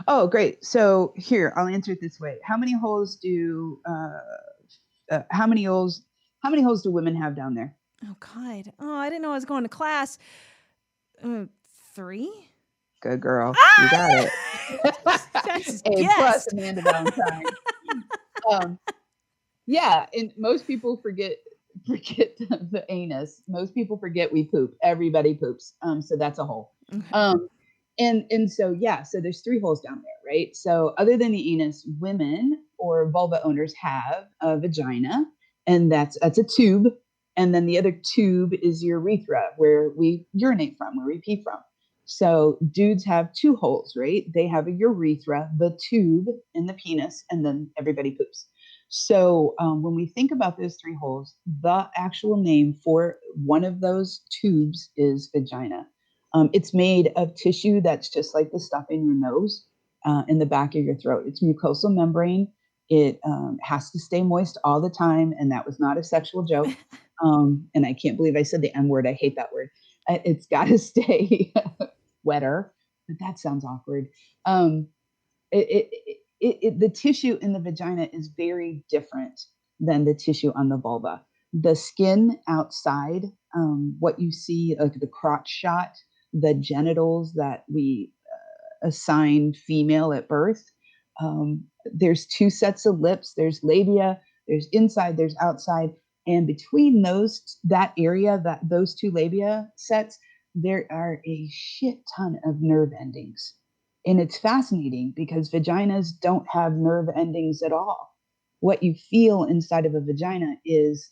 Oh, great. So here, I'll answer it this way. How many holes do how many holes do women have down there? Oh God. Oh, I didn't know I was going to class. 3. Good girl. You got it. A plus, Amanda Valentine. Yeah, and most people forget the anus. Most people forget we poop. Everybody poops. So that's a hole. Okay. And so so there's 3 holes down there, right? So other than the anus, women or vulva owners have a vagina, and that's a tube. And then the other tube is your urethra, where we urinate from, where we pee from. So dudes have 2 holes, right? They have a urethra, the tube, and the penis, and then everybody poops. So when we think about those 3 holes, the actual name for one of those tubes is vagina. It's made of tissue that's just like the stuff in your nose, in the back of your throat. It's mucosal membrane. It has to stay moist all the time, and that was not a sexual joke. And I can't believe I said the M word. I hate that word. It's got to stay wetter, but that sounds awkward. the tissue in the vagina is very different than the tissue on the vulva. The skin outside, what you see, like the crotch shot, the genitals that we assign female at birth. There's two sets of lips. There's labia. There's inside. There's outside. And between that area, those two labia sets, there are a shit ton of nerve endings. And it's fascinating because vaginas don't have nerve endings at all. What you feel inside of a vagina is,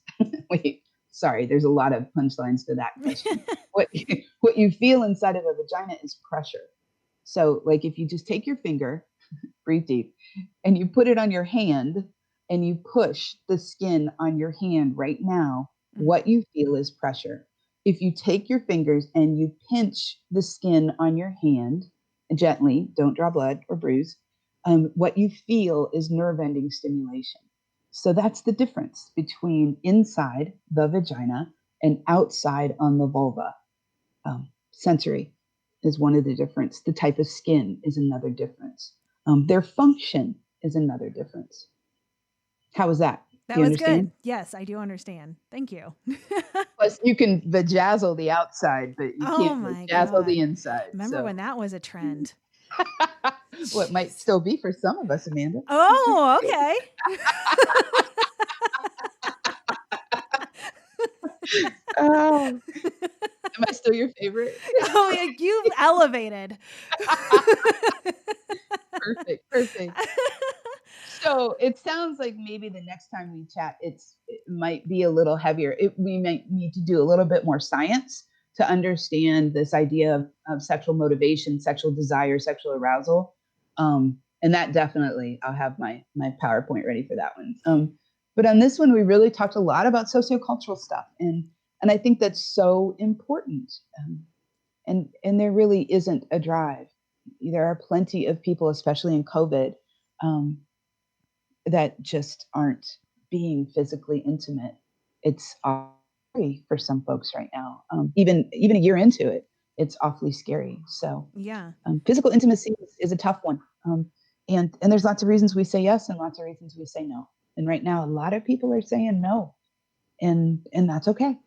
wait, sorry, there's a lot of punchlines to that question. What you feel inside of a vagina is pressure. So like if you just take your finger, breathe deep, and you put it on your hand and you push the skin on your hand right now, what you feel is pressure. If you take your fingers and you pinch the skin on your hand gently, don't draw blood or bruise, what you feel is nerve ending stimulation. So that's the difference between inside the vagina and outside on the vulva. Sensory is one of the difference. The type of skin is another difference. Their function is another difference. How was that? That was good. Yes, I do understand. Thank you. Plus, you can vajazzle the outside, but you can't vajazzle the inside. Remember when that was a trend? Well, it might still be for some of us, Amanda. Oh, okay. Oh, am I still your favorite? Oh, yeah, you've elevated. Perfect. So it sounds like maybe the next time we chat, it might be a little heavier. We might need to do a little bit more science to understand this idea of sexual motivation, sexual desire, sexual arousal. And that definitely, I'll have my PowerPoint ready for that one. But on this one, we really talked a lot about sociocultural stuff. And I think that's so important. And there really isn't a drive. There are plenty of people, especially in COVID, that just aren't being physically intimate. It's scary for some folks right now. Even a year into it, it's awfully scary. So yeah, physical intimacy is a tough one. And there's lots of reasons we say yes and lots of reasons we say no. And right now, a lot of people are saying no, and that's okay.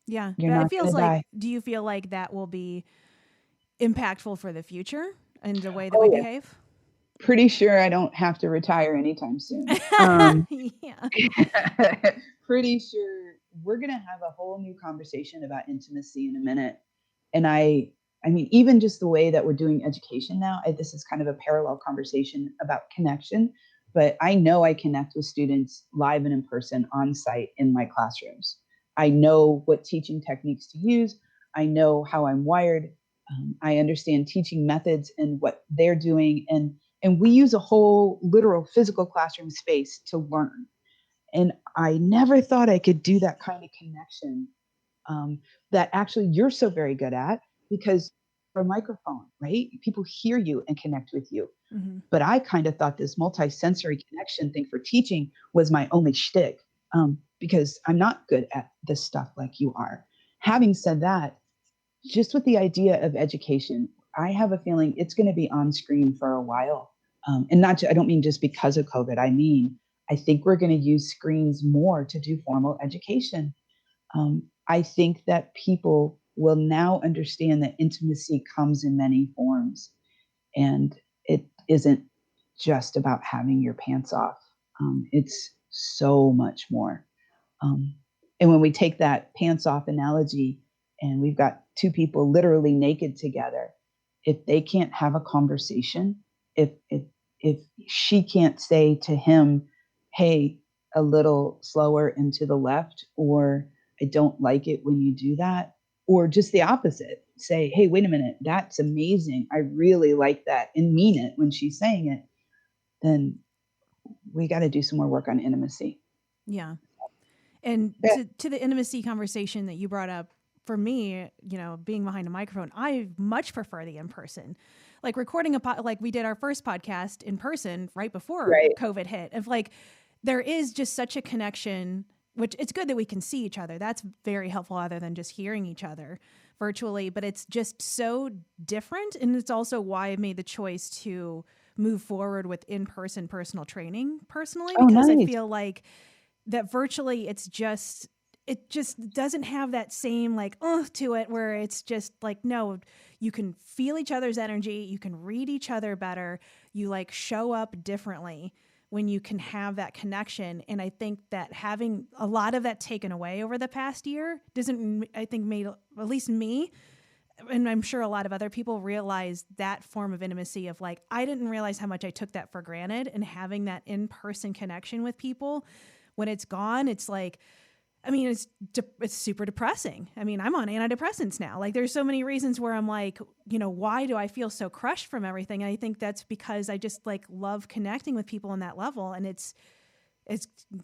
Yeah, You're but not it feels gonna like. die. Do you feel like that will be impactful for the future and the way that Oh, we yeah. behave? Pretty sure I don't have to retire anytime soon. Yeah. Pretty sure we're going to have a whole new conversation about intimacy in a minute. And I mean, even just the way that we're doing education now, this is kind of a parallel conversation about connection, but I know I connect with students live and in person on site in my classrooms. I know what teaching techniques to use. I know how I'm wired. I understand teaching methods and what they're doing. And we use a whole literal physical classroom space to learn. And I never thought I could do that kind of connection that actually you're so very good at, because for a microphone, right? People hear you and connect with you. Mm-hmm. But I kind of thought this multi-sensory connection thing for teaching was my only shtick, because I'm not good at this stuff like you are. Having said that, just with the idea of education, I have a feeling it's going to be on screen for a while. And I don't mean just because of COVID. I think we're going to use screens more to do formal education. I think that people will now understand that intimacy comes in many forms, and it isn't just about having your pants off. It's so much more. And when we take that pants off analogy and we've got two people literally naked together, if they can't have a conversation, if she can't say to him, hey, a little slower and to the left, or I don't like it when you do that, or just the opposite, say, hey, wait a minute, that's amazing, I really like that, and mean it when she's saying it, then we got to do some more work on intimacy. Yeah. And to the intimacy conversation that you brought up, for me, being behind a microphone, I much prefer the in-person. Like recording like we did our first podcast in person right before COVID hit. Of like, there is just such a connection, which it's good that we can see each other. That's very helpful, other than just hearing each other virtually. But it's just so different. And it's also why I made the choice to move forward with in-person personal training personally, Oh, because I nice. feel like that virtually it just doesn't have that same like to it, where it's just like, no, you can feel each other's energy, you can read each other better, you like show up differently when you can have that connection. And I think that having a lot of that taken away over the past year made at least me, and I'm sure a lot of other people, realize that form of intimacy of like, I didn't realize how much I took that for granted, and having that in-person connection with people, when it's gone, it's like, I mean, it's super depressing. I mean, I'm on antidepressants now. Like, there's so many reasons where I'm like, why do I feel so crushed from everything? And I think that's because I just like love connecting with people on that level, and it's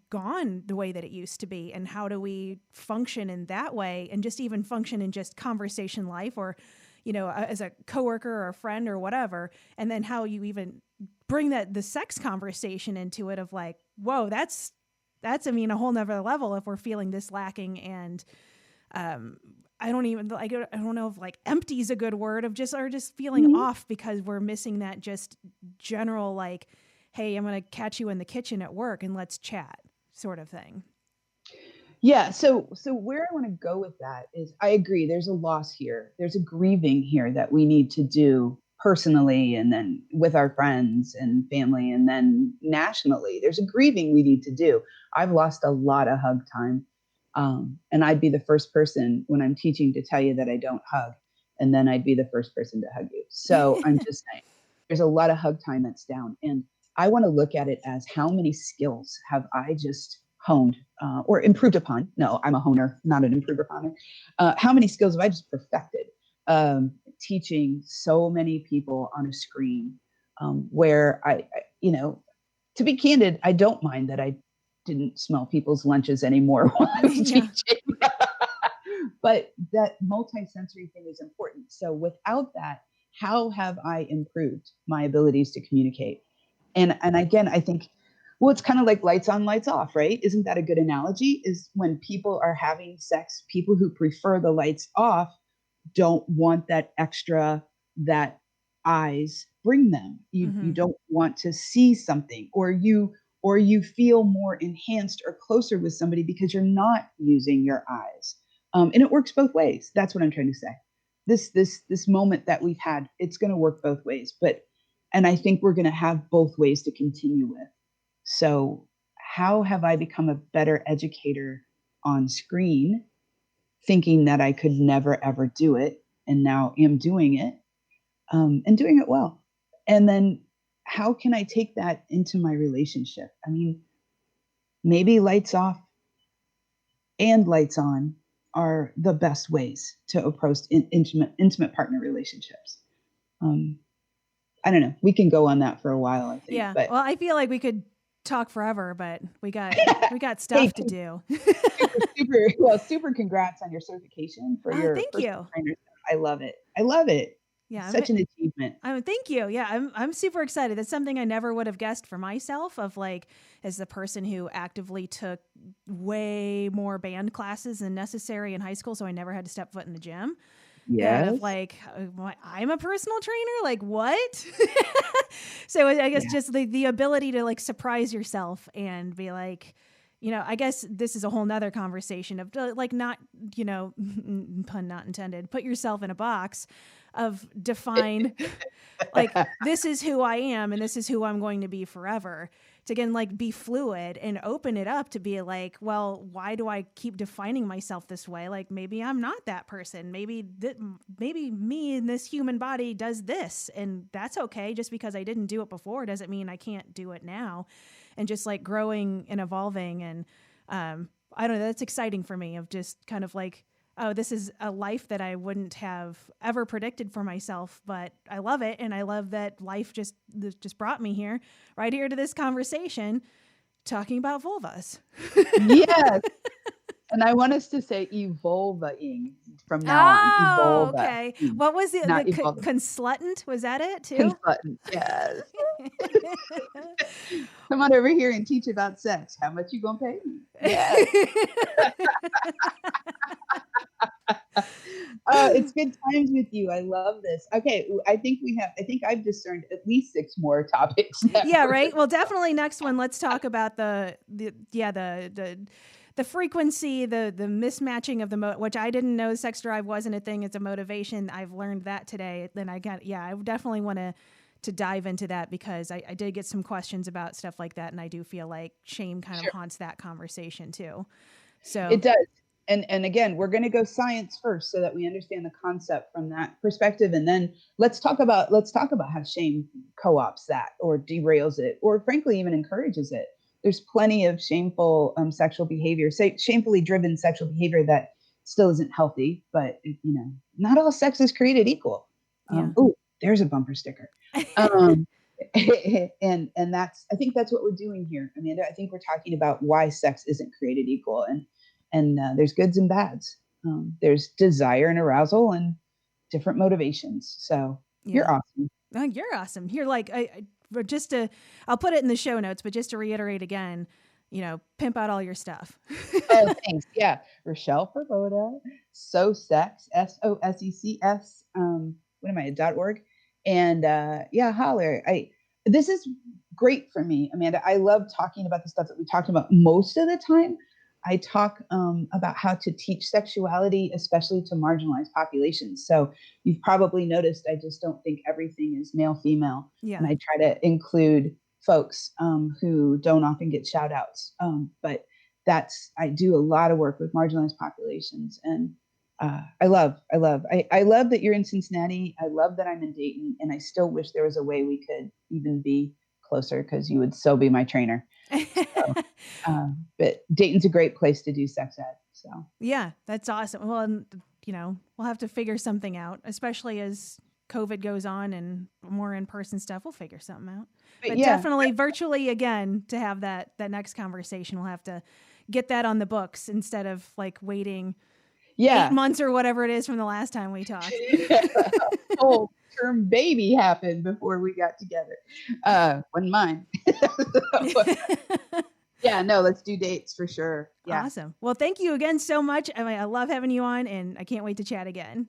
gone the way that it used to be. And how do we function in that way, and just even function in just conversation life, or, as a coworker or a friend or whatever. And then how you even bring the sex conversation into it of like, whoa, that's, I mean, a whole nother level if we're feeling this lacking. And I don't know if like empty is a good word, of just feeling off because we're missing that just general, like, hey, I'm going to catch you in the kitchen at work and let's chat sort of thing. Yeah. So where I want to go with that is, I agree, there's a loss here. There's a grieving here that we need to do personally, and then with our friends and family, and then nationally. There's a grieving we need to do. I've lost a lot of hug time. And I'd be the first person when I'm teaching to tell you that I don't hug. And then I'd be the first person to hug you. So I'm just saying, there's a lot of hug time that's down. And I want to look at it as, how many skills have I just honed or improved upon? No, I'm a honer, not an improver honer. How many skills have I just perfected? Teaching so many people on a screen, where I, to be candid, I don't mind that I didn't smell people's lunches anymore while I was teaching. But that multisensory thing is important. So without that, how have I improved my abilities to communicate? And again, I think, well, it's kind of like lights on, lights off, right? Isn't that a good analogy? Is when people are having sex, people who prefer the lights off don't want that extra that eyes bring them. You don't want to see something, or you feel more enhanced or closer with somebody because you're not using your eyes. And it works both ways. That's what I'm trying to say. This moment that we've had, it's going to work both ways. And I think we're going to have both ways to continue with. So how have I become a better educator on screen, thinking that I could never, ever do it, and now am doing it, and doing it well? And then how can I take that into my relationship? I mean, maybe lights off and lights on are the best ways to approach intimate partner relationships. I don't know. We can go on that for a while, I think. Yeah. But well, I feel like we could talk forever, but we got stuff to do. super congrats on your certification for your thank you. trainer. I love it. Yeah, such an achievement. Thank you. Yeah, I'm super excited. That's something I never would have guessed for myself, of like, as the person who actively took way more band classes than necessary in high school, so I never had to step foot in the gym. Yeah. Of like, I'm a personal trainer? Like, what? So I guess just the ability to like surprise yourself and be like, I guess this is a whole nother conversation of like, not, pun not intended, put yourself in a box of define like, this is who I am and this is who I'm going to be forever. To again, like, be fluid and open it up to be like, well, why do I keep defining myself this way? Like, maybe I'm not that person. Maybe me in this human body does this, and that's okay. Just because I didn't do it before doesn't mean I can't do it now. And just like growing and evolving. And I don't know, that's exciting for me, of just kind of like, oh, this is a life that I wouldn't have ever predicted for myself, but I love it. And I love that life just brought me here, right here to this conversation, talking about vulvas. Yes. And I want us to say evolving from now on. Evolva. Okay. What was the consluttant? Was that it too? Consluttant, yes. Come on over here and teach about sex. How much you gonna pay me? Yes. It's good times with you. I love this. Okay, I think I've discerned at least 6 more topics. Yeah, right. Well, definitely next one. Let's talk about the frequency, the mismatching of which I didn't know sex drive wasn't a thing. It's a motivation. I've learned that today. Then I definitely want to dive into that because I did get some questions about stuff like that. And I do feel like shame kind of haunts that conversation too. So it does. And again, we're going to go science first so that we understand the concept from that perspective. And then let's talk about how shame co-ops that or derails it, or frankly, even encourages it. There's plenty of shameful sexual behavior, shamefully driven sexual behavior that still isn't healthy, but not all sex is created equal. Oh, there's a bumper sticker. And I think that's what we're doing here, Amanda. I think we're talking about why sex isn't created equal, and there's goods and bads. There's desire and arousal and different motivations. So you're awesome. Oh, you're awesome. You're like, I'll put it in the show notes, but just to reiterate again, pimp out all your stuff. Oh, thanks. Yeah. Richelle Frabotta, SoSex, SOSECS, .org. And holler. This is great for me, Amanda. I love talking about the stuff that we talked about most of the time. I talk about how to teach sexuality, especially to marginalized populations. So you've probably noticed I just don't think everything is male, female. Yeah. And I try to include folks who don't often get shout outs. But I do a lot of work with marginalized populations. And I love that you're in Cincinnati. I love that I'm in Dayton. And I still wish there was a way we could even be closer because you would still be my trainer. So, but Dayton's a great place to do sex ed. So yeah, that's awesome. Well, we'll have to figure something out, especially as COVID goes on and more in-person stuff. We'll figure something out. But definitely virtually again to have that next conversation. We'll have to get that on the books instead of like waiting 8 months or whatever it is from the last time we talked. Oh, term baby happened before we got together. Wasn't mine. Let's do dates for sure. Yeah. Awesome. Well, thank you again so much. I love having you on and I can't wait to chat again.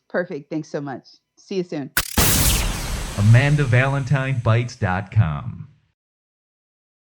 Perfect. Thanks so much. See you soon. AmandaValentineBites.com